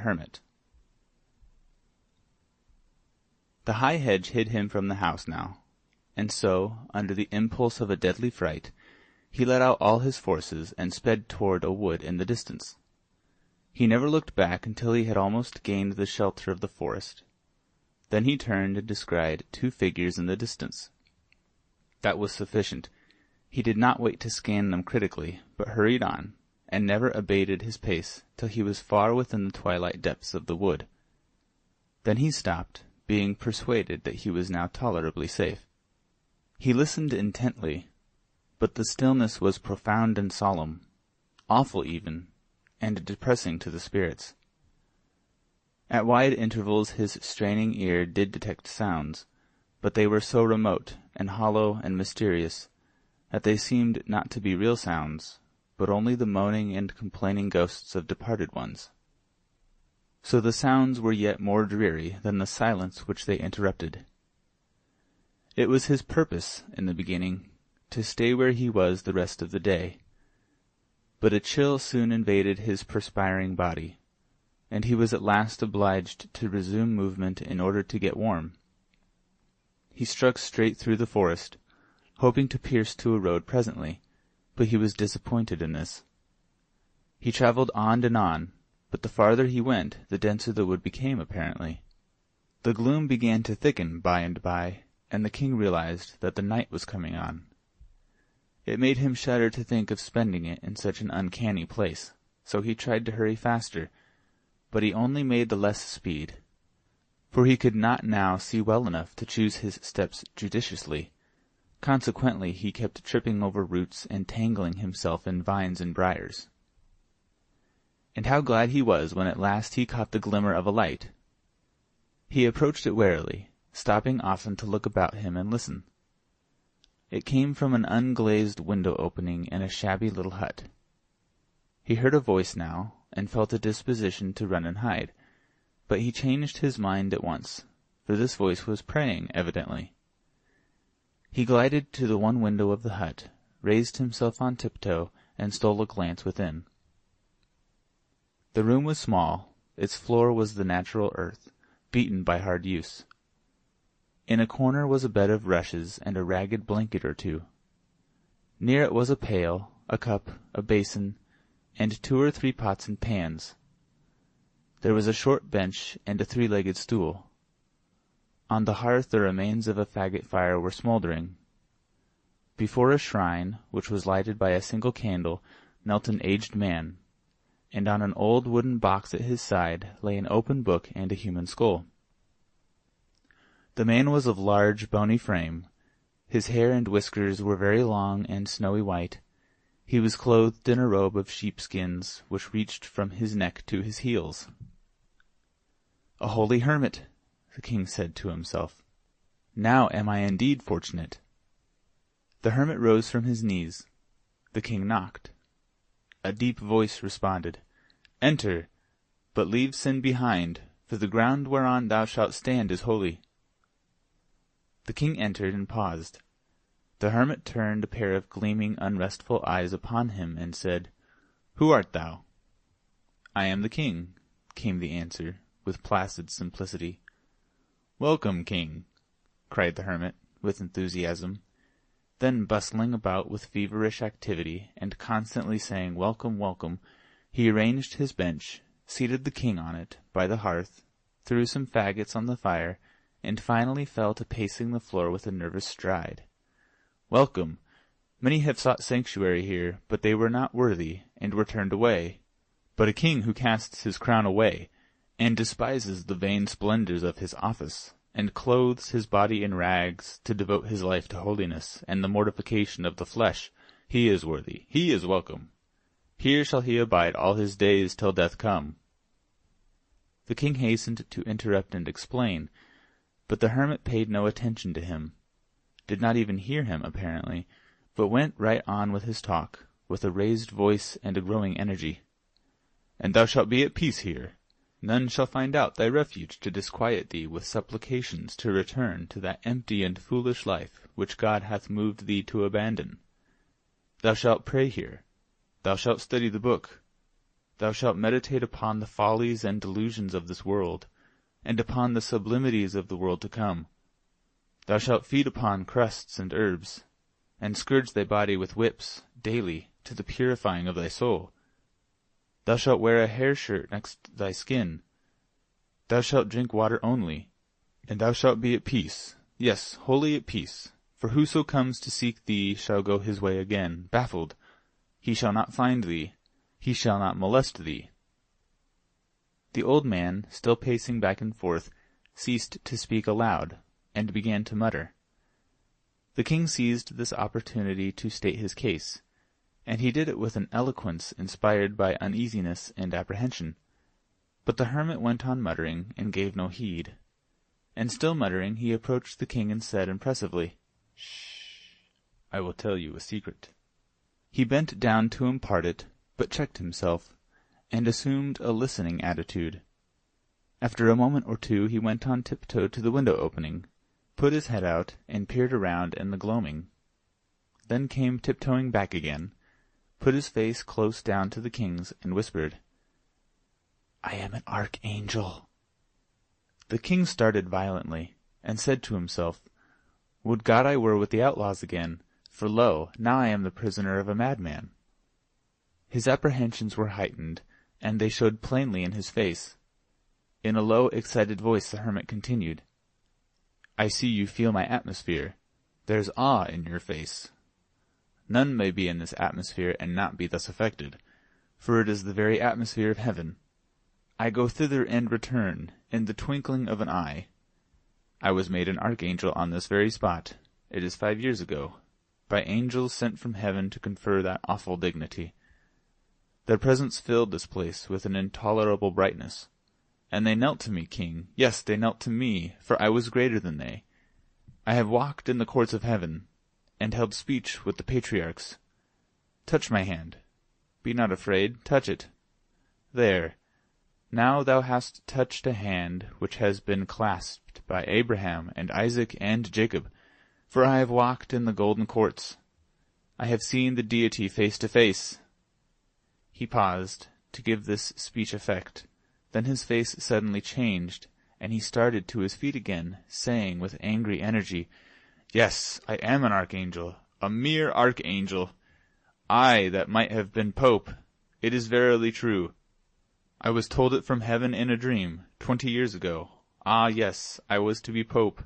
Hermit. The high hedge hid him from the house now, and so, under the impulse of a deadly fright, he let out all his forces and sped toward a wood in the distance. He never looked back until he had almost gained the shelter of the forest. Then he turned and descried 2 figures in the distance. That was sufficient. He did not wait to scan them critically, but hurried on, and never abated his pace till he was far within the twilight depths of the wood. Then he stopped, being persuaded that he was now tolerably safe. He listened intently, but the stillness was profound and solemn, awful even, and depressing to the spirits. At wide intervals his straining ear did detect sounds, but they were so remote and hollow and mysterious that they seemed not to be real sounds, but only the moaning and complaining ghosts of departed ones. So the sounds were yet more dreary than the silence which they interrupted. It was his purpose, in the beginning, to stay where he was the rest of the day, but a chill soon invaded his perspiring body, and he was at last obliged to resume movement in order to get warm. He struck straight through the forest, hoping to pierce to a road presently, but he was disappointed in this. He travelled on and on, but the farther he went, the denser the wood became, apparently. The gloom began to thicken by and by, and the king realized that the night was coming on. It made him shudder to think of spending it in such an uncanny place, so he tried to hurry faster, but he only made the less speed, for he could not now see well enough to choose his steps judiciously. Consequently, he kept tripping over roots and tangling himself in vines and briars. And how glad he was when at last he caught the glimmer of a light. He approached it warily, stopping often to look about him and listen. It came from an unglazed window opening in a shabby little hut. He heard a voice now, and felt a disposition to run and hide, but he changed his mind at once, for this voice was praying, evidently. He glided to the one window of the hut, raised himself on tiptoe, and stole a glance within. The room was small. Its floor was the natural earth, beaten by hard use. In a corner was a bed of rushes and a ragged blanket or 2. Near it was a pail, a cup, a basin, and 2 or 3 pots and pans. There was a short bench and a 3-legged stool. On the hearth the remains of a faggot fire were smoldering. Before a shrine, which was lighted by a single candle, knelt an aged man, and on an old wooden box at his side lay an open book and a human skull. The man was of large, bony frame. His hair and whiskers were very long and snowy white. He was clothed in a robe of sheepskins, which reached from his neck to his heels. "A holy hermit," the king said to himself. "Now am I indeed fortunate." The hermit rose from his knees. The king knocked. A deep voice responded, "Enter, but leave sin behind, for the ground whereon thou shalt stand is holy." The king entered and paused. The hermit turned a pair of gleaming, unrestful eyes upon him and said, "Who art thou?" "I am the king," came the answer, with placid simplicity. "Welcome, king," cried the hermit, with enthusiasm. Then, bustling about with feverish activity, and constantly saying "Welcome, welcome," he arranged his bench, seated the king on it, by the hearth, threw some faggots on the fire, and finally fell to pacing the floor with a nervous stride. "Welcome! Many have sought sanctuary here, but they were not worthy, and were turned away. But a king who casts his crown away, and despises the vain splendors of his office, and clothes his body in rags to devote his life to holiness and the mortification of the flesh, he is worthy, he is welcome. Here shall he abide all his days till death come." The king hastened to interrupt and explain, but the hermit paid no attention to him, did not even hear him apparently, but went right on with his talk, with a raised voice and a growing energy. "And thou shalt be at peace here. None shall find out thy refuge to disquiet thee with supplications to return to that empty and foolish life which God hath moved thee to abandon. Thou shalt pray here. Thou shalt study the book. Thou shalt meditate upon the follies and delusions of this world, and upon the sublimities of the world to come. Thou shalt feed upon crusts and herbs, and scourge thy body with whips daily to the purifying of thy soul. Thou shalt wear a hair shirt next thy skin. Thou shalt drink water only, and thou shalt be at peace, yes, wholly at peace. For whoso comes to seek thee shall go his way again, baffled. He shall not find thee. He shall not molest thee. The old man, still pacing back and forth, ceased to speak aloud, and began to mutter. The king seized this opportunity to state his case, and he did it with an eloquence inspired by uneasiness and apprehension. But the hermit went on muttering, and gave no heed. And still muttering, he approached the king and said impressively, "Shh! I will tell you a secret." He bent down to impart it, but checked himself, and assumed a listening attitude. After a moment or two he went on tiptoe to the window opening, put his head out, and peered around in the gloaming. Then came tiptoeing back again, put his face close down to the king's, and whispered, "I am an archangel." The king started violently, and said to himself, "Would God I were with the outlaws again, for lo, now I am the prisoner of a madman." His apprehensions were heightened, and they showed plainly in his face. In a low, excited voice the hermit continued, "I see you feel my atmosphere. There's awe in your face. None may be in this atmosphere and not be thus affected, for it is the very atmosphere of heaven. I go thither and return, in the twinkling of an eye. I was made an archangel on this very spot, it is 5 years ago, by angels sent from heaven to confer that awful dignity. Their presence filled this place with an intolerable brightness, and they knelt to me, king, yes, they knelt to me, for I was greater than they. I have walked in the courts of heaven, and held speech with the patriarchs. Touch my hand. Be not afraid, touch it. There. Now thou hast touched a hand which has been clasped by Abraham and Isaac and Jacob, for I have walked in the golden courts. I have seen the deity face to face." He paused, to give this speech effect. Then his face suddenly changed, and he started to his feet again, saying with angry energy, "Yes, I am an archangel, a mere archangel. I that might have been pope. It is verily true. I was told it from heaven in a dream, 20 years ago. Ah, yes, I was to be pope,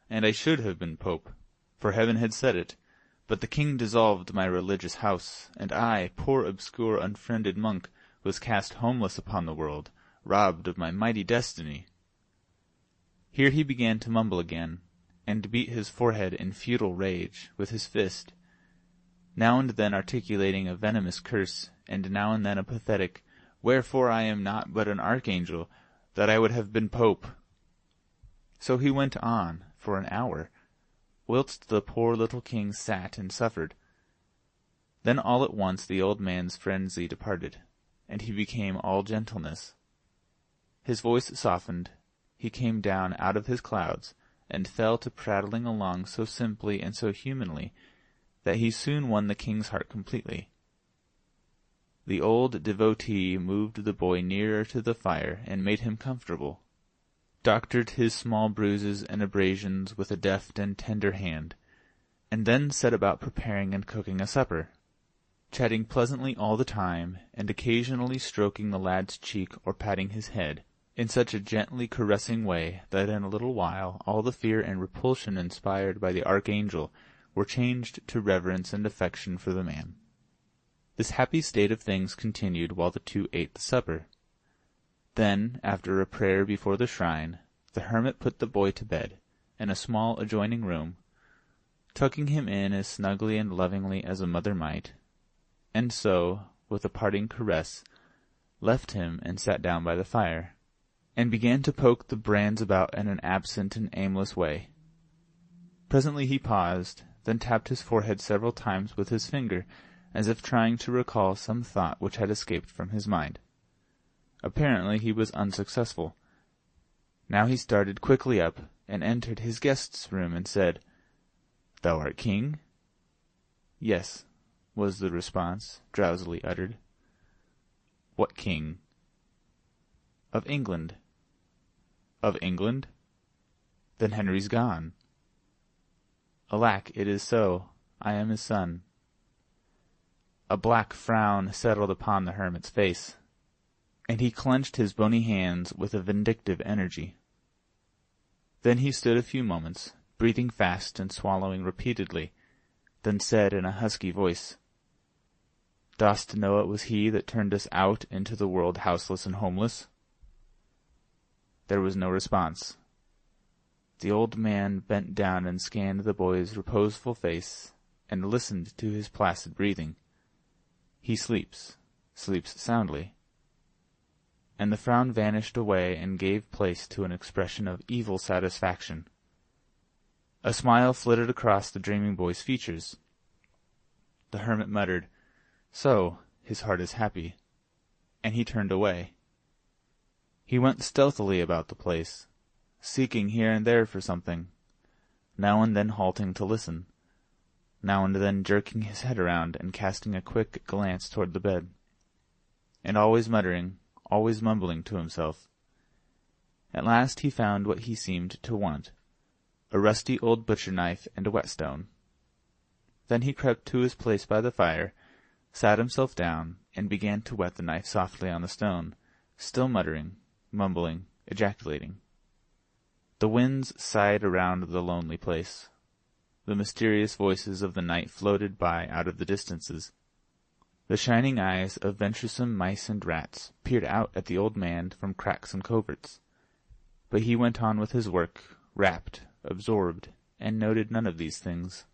and I should have been pope, for heaven had said it. But the king dissolved my religious house, and I, poor obscure unfriended monk, was cast homeless upon the world, robbed of my mighty destiny." Here he began to mumble again, and beat his forehead in futile rage with his fist, now and then articulating a venomous curse, and now and then a pathetic, "Wherefore I am not but an archangel, that I would have been pope." So he went on for an hour, whilst the poor little king sat and suffered. Then all at once the old man's frenzy departed, and he became all gentleness. His voice softened, he came down out of his clouds, and fell to prattling along so simply and so humanly that he soon won the king's heart completely. The old devotee moved the boy nearer to the fire and made him comfortable, doctored his small bruises and abrasions with a deft and tender hand, and then set about preparing and cooking a supper, chatting pleasantly all the time, and occasionally stroking the lad's cheek or patting his head, in such a gently caressing way that in a little while all the fear and repulsion inspired by the archangel were changed to reverence and affection for the man. This happy state of things continued while the two ate the supper. Then, after a prayer before the shrine, the hermit put the boy to bed, in a small adjoining room, tucking him in as snugly and lovingly as a mother might, and so, with a parting caress, left him and sat down by the fire, and began to poke the brands about in an absent and aimless way. Presently he paused, then tapped his forehead several times with his finger, as if trying to recall some thought which had escaped from his mind. Apparently he was unsuccessful. Now he started quickly up, and entered his guest's room, and said, "Thou art king?" "Yes," was the response, drowsily uttered. What king? Of England. Of England? Then Henry's gone. Alack, it is so. I am his son. A black frown settled upon the hermit's face, and he clenched his bony hands with a vindictive energy. Then he stood a few moments, breathing fast and swallowing repeatedly, then said in a husky voice, "Dost know it was he that turned us out into the world houseless and homeless?" There was no response. The old man bent down and scanned the boy's reposeful face, and listened to his placid breathing. He sleeps soundly. And the frown vanished away and gave place to an expression of evil satisfaction. A smile flitted across the dreaming boy's features. The hermit muttered, "So, his heart is happy," and he turned away. He went stealthily about the place, seeking here and there for something, now and then halting to listen, now and then jerking his head around and casting a quick glance toward the bed, and always muttering, always mumbling to himself. At last he found what he seemed to want, a rusty old butcher knife and a whetstone. Then he crept to his place by the fire, sat himself down, and began to whet the knife softly on the stone, still muttering, mumbling, ejaculating. The winds sighed around the lonely place. The mysterious voices of the night floated by out of the distances. The shining eyes of venturesome mice and rats peered out at the old man from cracks and coverts. But he went on with his work, rapt, absorbed, and noted none of these things.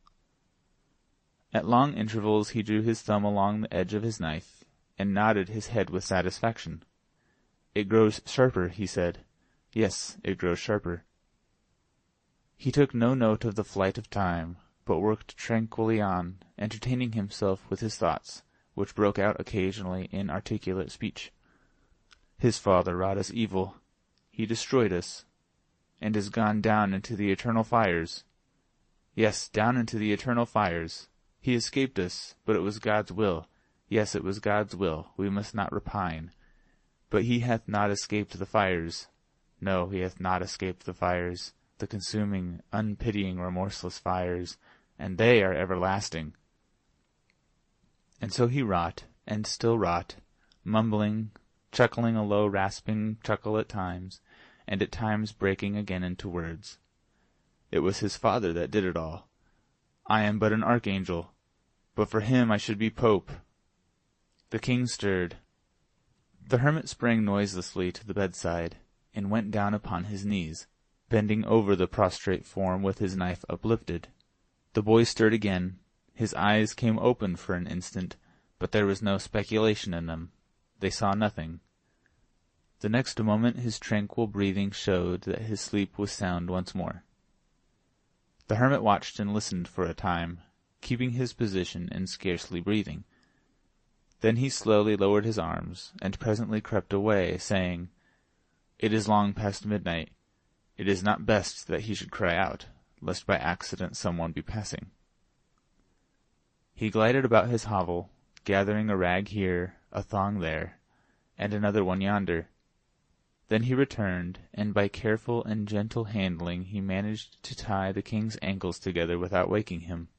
At long intervals he drew his thumb along the edge of his knife, and nodded his head with satisfaction. "It grows sharper," he said. "Yes, it grows sharper." He took no note of the flight of time, but worked tranquilly on, entertaining himself with his thoughts, which broke out occasionally in articulate speech. "His father wrought us evil. He destroyed us, and is gone down into the eternal fires. Yes, down into the eternal fires. He escaped us, but it was God's will. Yes, it was God's will. We must not repine. But he hath not escaped the fires. No, he hath not escaped the fires, the consuming, unpitying, remorseless fires, and they are everlasting." And so he wrought, and still wrought, mumbling, chuckling a low rasping chuckle at times, and at times breaking again into words. It was his father that did it all. I am but an archangel, but for him I should be pope. The king stirred. The hermit sprang noiselessly to the bedside, and went down upon his knees, bending over the prostrate form with his knife uplifted. The boy stirred again. His eyes came open for an instant, but there was no speculation in them. They saw nothing. The next moment his tranquil breathing showed that his sleep was sound once more. The hermit watched and listened for a time, keeping his position and scarcely breathing. Then he slowly lowered his arms, and presently crept away, saying, "It is long past midnight. It is not best that he should cry out, lest by accident someone be passing." He glided about his hovel, gathering a rag here, a thong there, and another one yonder. Then he returned, and by careful and gentle handling he managed to tie the king's ankles together without waking him.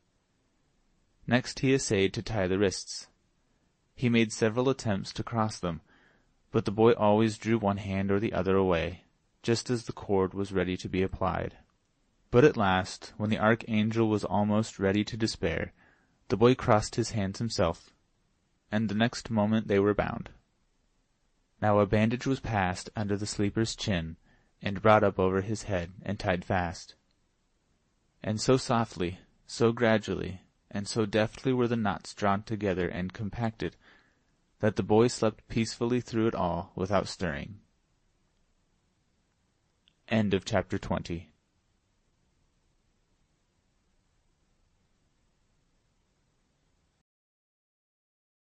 Next he essayed to tie the wrists. He made several attempts to cross them, but the boy always drew one hand or the other away, just as the cord was ready to be applied. But at last, when the archangel was almost ready to despair, the boy crossed his hands himself, and the next moment they were bound. Now a bandage was passed under the sleeper's chin, and brought up over his head and tied fast. And so softly, so gradually, and so deftly were the knots drawn together and compacted, that the boy slept peacefully through it all without stirring. End of chapter 20.